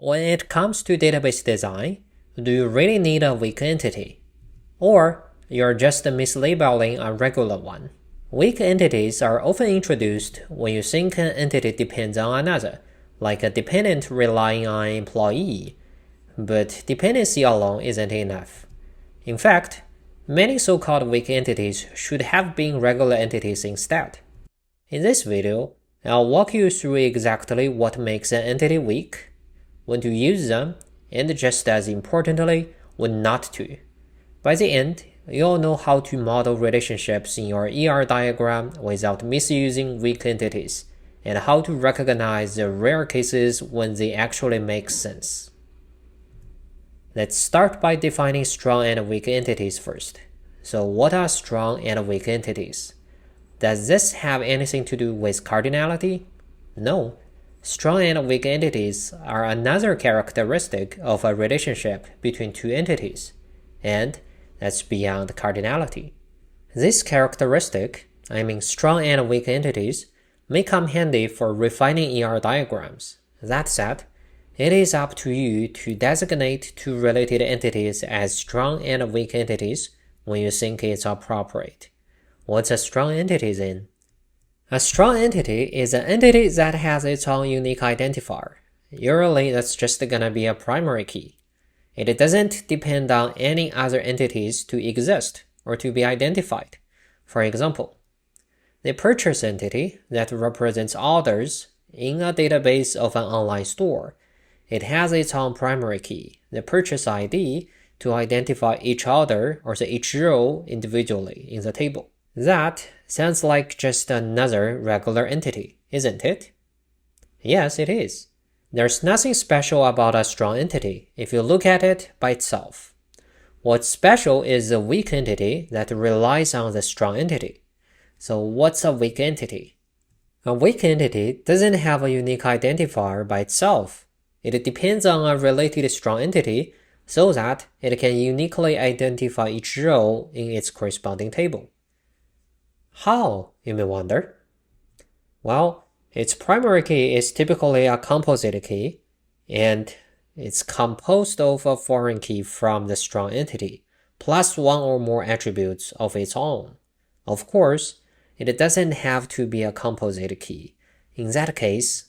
When it comes to database design, do you really need a weak entity? Or you're just mislabeling a regular one? Weak entities are often introduced when you think an entity depends on another, like a dependent relying on an employee. But dependency alone isn't enough. In fact, many so-called weak entities should have been regular entities instead. In this video, I'll walk you through exactly what makes an entity weak, when to use them, and just as importantly, when not to. By the end, you'll know how to model relationships in your ER diagram without misusing weak entities, and how to recognize the rare cases when they actually make sense. Let's start by defining strong and weak entities first. So what are strong and weak entities? Does this have anything to do with cardinality? No. Strong and weak entities are another characteristic of a relationship between two entities, and that's beyond cardinality. This characteristic, strong and weak entities, may come handy for refining ER diagrams. That said, it is up to you to designate two related entities as strong and weak entities when you think it's appropriate. What's a strong entity then? A strong entity is an entity that has its own unique identifier. Usually that's just gonna be a primary key. It doesn't depend on any other entities to exist or to be identified. For example, the purchase entity that represents orders in a database of an online store. It has its own primary key, the purchase ID, to identify each order or each row individually in the table. That sounds like just another regular entity, isn't it? Yes, it is. There's nothing special about a strong entity if you look at it by itself. What's special is the weak entity that relies on the strong entity. So what's a weak entity? A weak entity doesn't have a unique identifier by itself. It depends on a related strong entity so that it can uniquely identify each row in its corresponding table. How, you may wonder? Well, its primary key is typically a composite key, and it's composed of a foreign key from the strong entity, plus one or more attributes of its own. Of course, it doesn't have to be a composite key. In that case,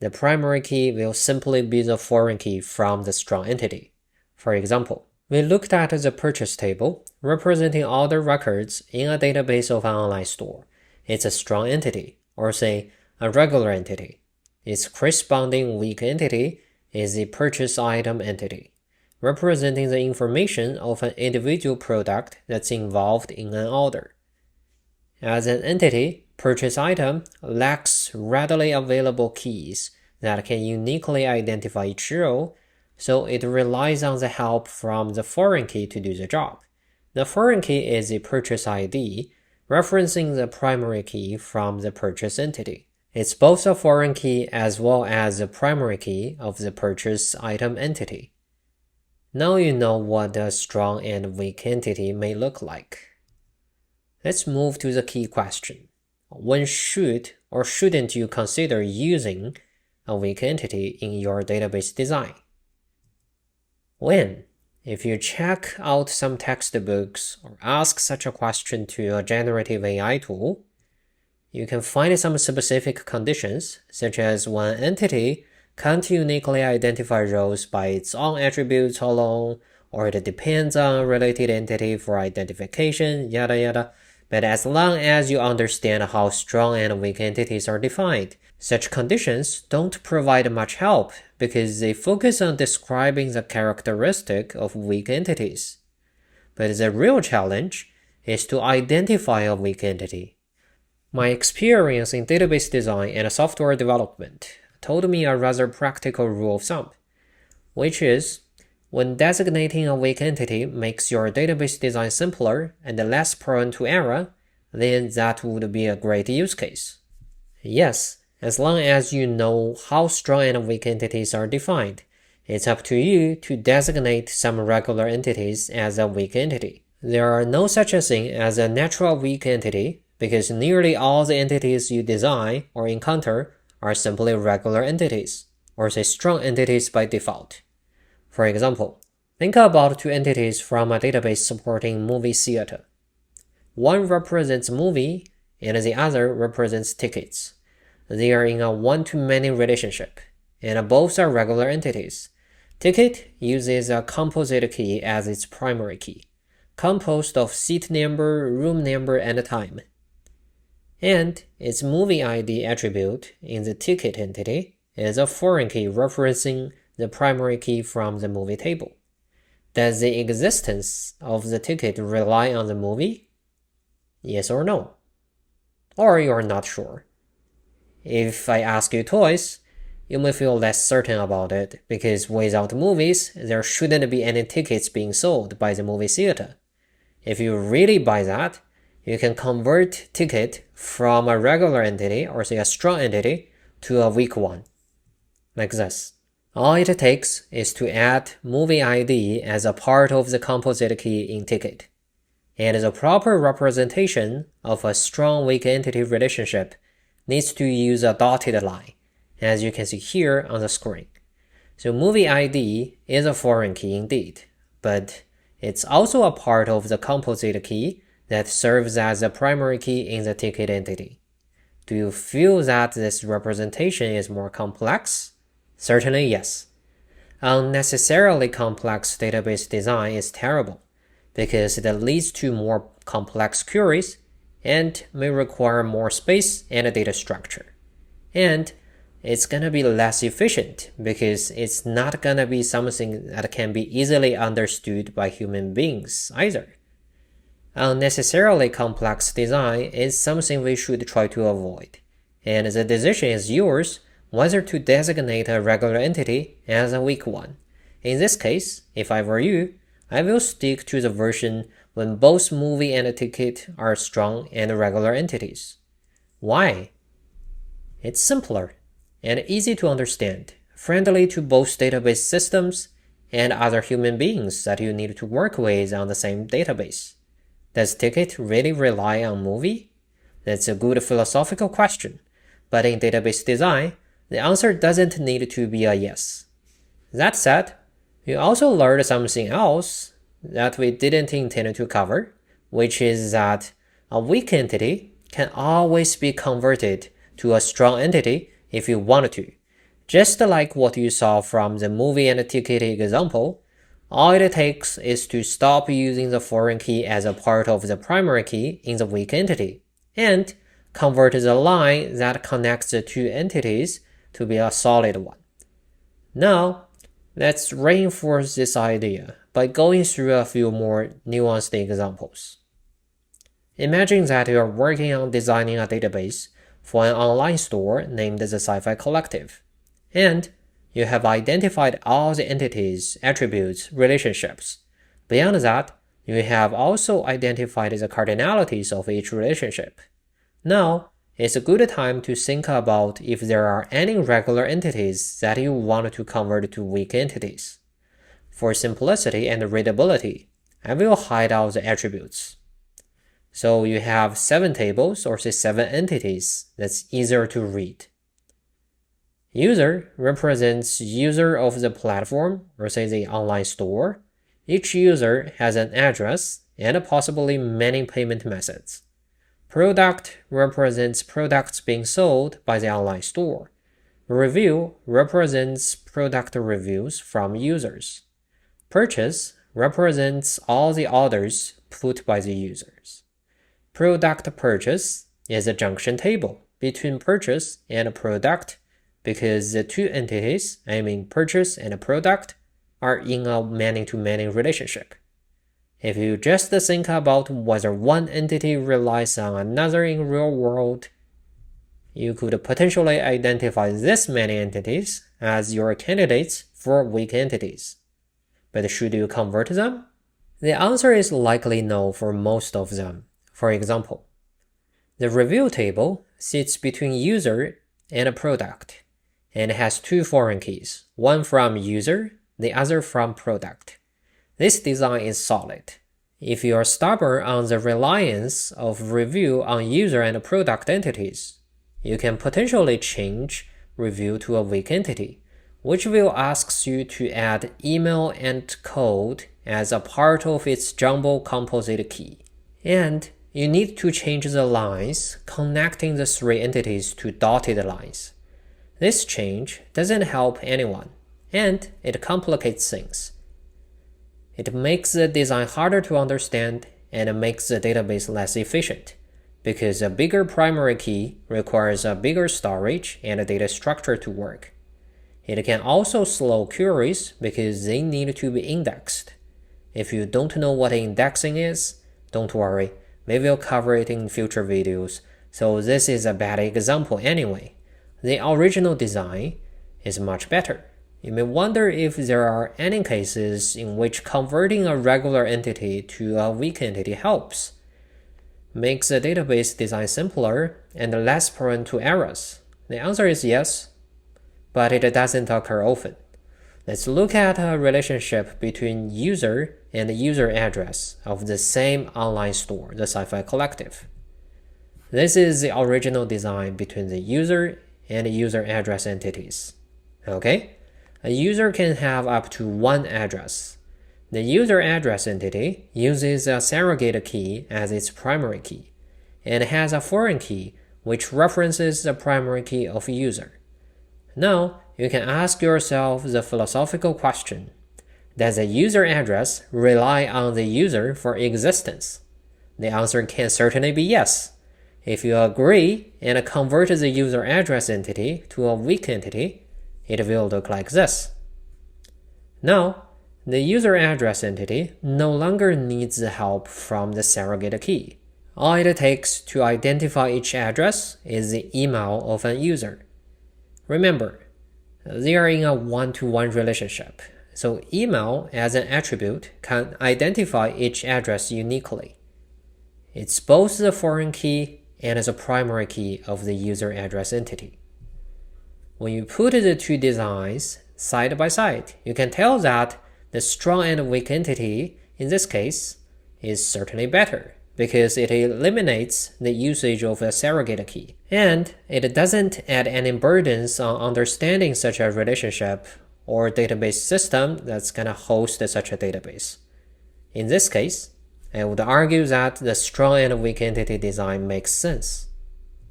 the primary key will simply be the foreign key from the strong entity. For example, we looked at the purchase table representing all the records in a database of an online store. It's a strong entity, or say, a regular entity. Its corresponding weak entity is the purchase item entity, representing the information of an individual product that's involved in an order. As an entity, purchase item lacks readily available keys that can uniquely identify each row, so it relies on the help from the foreign key to do the job. The foreign key is the purchase ID, referencing the primary key from the purchase entity. It's both a foreign key as well as the primary key of the purchase item entity. Now you know what a strong and weak entity may look like. Let's move to the key question. When should or shouldn't you consider using a weak entity in your database design? When? If you check out some textbooks or ask such a question to a generative AI tool, you can find some specific conditions, such as when an entity can't uniquely identify rows by its own attributes alone, or it depends on a related entity for identification, yada yada. But as long as you understand how strong and weak entities are defined, such conditions don't provide much help because they focus on describing the characteristic of weak entities. But the real challenge is to identify a weak entity. My experience in database design and software development told me a rather practical rule of thumb, which is when designating a weak entity makes your database design simpler and less prone to error, then that would be a great use case. Yes, as long as you know how strong and weak entities are defined, it's up to you to designate some regular entities as a weak entity. There are no such a thing as a natural weak entity because nearly all the entities you design or encounter are simply regular entities. or say strong entities by default. For example, think about two entities from a database supporting movie theater. One represents movie and the other represents tickets. They are in a one-to-many relationship, and both are regular entities. Ticket uses a composite key as its primary key, composed of seat number, room number, and time. And its movie ID attribute in the ticket entity is a foreign key referencing the primary key from the movie table. Does the existence of the ticket rely on the movie? Yes or no? Or you're not sure. If I ask you twice, you may feel less certain about it because without movies, there shouldn't be any tickets being sold by the movie theater. If you really buy that, you can convert ticket from a regular entity or say a strong entity to a weak one, like this. All it takes is to add movie ID as a part of the composite key in ticket. And the proper representation of a strong-weak entity relationship needs to use a dotted line, as you can see here on the screen. So movie ID is a foreign key indeed, but it's also a part of the composite key that serves as a primary key in the ticket entity. Do you feel that this representation is more complex? Certainly yes. Unnecessarily complex database design is terrible because it leads to more complex queries and may require more space and data structure. And it's gonna be less efficient because it's not gonna be something that can be easily understood by human beings either. Unnecessarily complex design is something we should try to avoid, and the decision is yours whether to designate a regular entity as a weak one. In this case, if I were you, I will stick to the version when both movie and ticket are strong and regular entities. Why? It's simpler and easy to understand, friendly to both database systems and other human beings that you need to work with on the same database. Does ticket really rely on movie? That's a good philosophical question, but in database design, the answer doesn't need to be a yes. That said, we also learned something else that we didn't intend to cover, which is that a weak entity can always be converted to a strong entity if you want to. Just like what you saw from the movie and ticket example, all it takes is to stop using the foreign key as a part of the primary key in the weak entity, and convert the line that connects the two entities to be a solid one. Now, let's reinforce this idea by going through a few more nuanced examples. Imagine that you are working on designing a database for an online store named the Sci-Fi Collective, and you have identified all the entities, attributes, relationships. Beyond that, you have also identified the cardinalities of each relationship. Now, it's a good time to think about if there are any regular entities that you want to convert to weak entities. For simplicity and readability, I will hide out the attributes. So you have 7 tables or say 7 entities that's easier to read. User represents user of the platform or say the online store. Each user has an address and possibly many payment methods. Product represents products being sold by the online store. Review represents product reviews from users. Purchase represents all the orders put by the users. Product purchase is a junction table between purchase and product because the two entities, I mean purchase and product, are in a many-to-many relationship. If you just think about whether one entity relies on another in real world, you could potentially identify this many entities as your candidates for weak entities. But should you convert them? The answer is likely no for most of them. For example, the review table sits between user and a product and has 2 foreign keys, one from user, the other from product. This design is solid. If you are stubborn on the reliance of review on user and product entities, you can potentially change review to a weak entity, which will ask you to add email and code as a part of its jumbo composite key. And you need to change the lines connecting the three entities to dotted lines. This change doesn't help anyone, and it complicates things. It makes the design harder to understand and makes the database less efficient, because a bigger primary key requires a bigger storage and a data structure to work. It can also slow queries because they need to be indexed. If you don't know what indexing is, don't worry, we will cover it in future videos, so this is a bad example anyway. The original design is much better. You may wonder if there are any cases in which converting a regular entity to a weak entity helps. Makes the database design simpler and less prone to errors. The answer is yes, but it doesn't occur often. Let's look at a relationship between user and user address of the same online store, the Sci-Fi Collective. This is the original design between the user and user address entities. Okay? A user can have up to one address. The user address entity uses a surrogate key as its primary key, and has a foreign key which references the primary key of user. Now, you can ask yourself the philosophical question: does a user address rely on the user for existence? The answer can certainly be yes. If you agree and convert the user address entity to a weak entity, it will look like this. Now, the user address entity no longer needs help from the surrogate key. All it takes to identify each address is the email of an user. Remember, they are in a one-to-one relationship, so email as an attribute can identify each address uniquely. It's both the foreign key and the primary key of the user address entity. When you put the two designs side by side, you can tell that the strong and weak entity, in this case, is certainly better, because it eliminates the usage of a surrogate key, and it doesn't add any burdens on understanding such a relationship or database system that's going to host such a database. In this case, I would argue that the strong and weak entity design makes sense.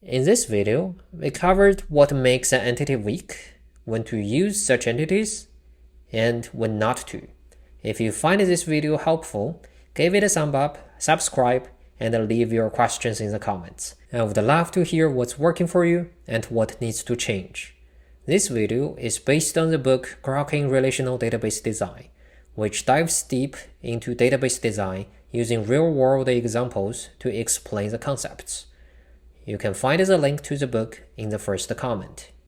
In this video, we covered what makes an entity weak, when to use such entities, and when not to. If you find this video helpful, give it a thumb up, subscribe, and leave your questions in the comments. I would love to hear what's working for you and what needs to change. This video is based on the book Grokking Relational Database Design, which dives deep into database design using real-world examples to explain the concepts. You can find the link to the book in the first comment.